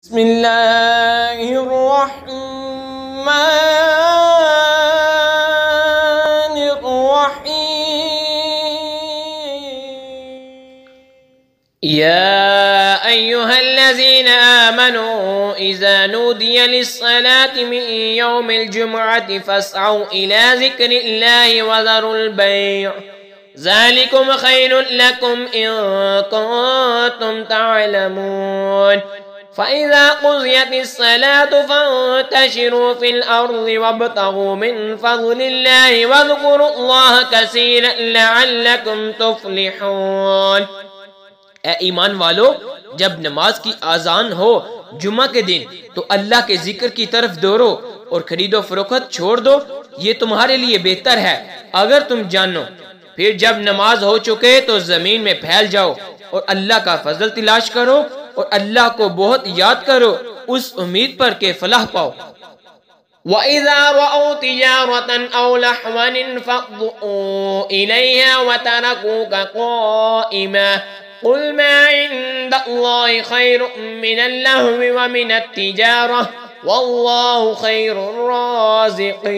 بسم الله الرحمن الرحيم يا أيها الذين آمنوا إذا نودي للصلاة من يوم الجمعة فاسعوا إلى ذكر الله وذروا البيع ذلكم خير لكم إن كنتم تعلمون فإذا قضيت الصلاة فانتشروا في الأرض وابتغوا من فضل الله واذكروا الله كثيرا لعلكم تفلحون۔ اے ایمان والو، جب نماز کی آذان ہو جمعہ کے دن تو اللہ کے ذکر کی طرف دوڑو اور خرید و فروخت چھوڑ دو، یہ تمہارے لیے بہتر ہے اگر تم جانو۔ پھر جب نماز ہو چکے تو زمین میں پھیل جاؤ اور اللہ کا فضل تلاش کرو اور اللہ کو بہت یاد کرو اس امید پر کہ فلاح پاؤ۔ وَإِذَا رَأَوْا تِجَارَةً أَوْ لَهْوًا انفَضُّوا إِلَيْهَا وَتَرَكُوكَ قَائِمًا قُلْ مَا عِندَ اللَّهِ خَيْرٌ مِّنَ اللَّهْوِ وَمِنَ التِّجَارَةِ وَاللَّهُ خَيْرُ الرَّازِقِينَ۔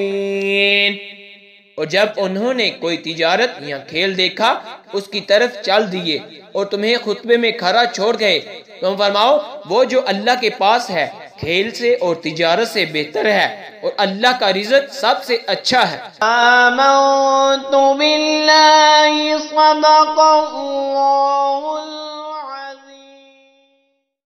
اور جب انہوں نے کوئی تجارت یا کھیل دیکھا اس کی طرف چل دیے اور تمہیں خطبے میں کھڑا چھوڑ گئے، تم فرماؤ وہ جو اللہ کے پاس ہے کھیل سے اور تجارت سے بہتر ہے اور اللہ کا رزق سب سے اچھا ہے۔ آمنت باللہ صدق اللہ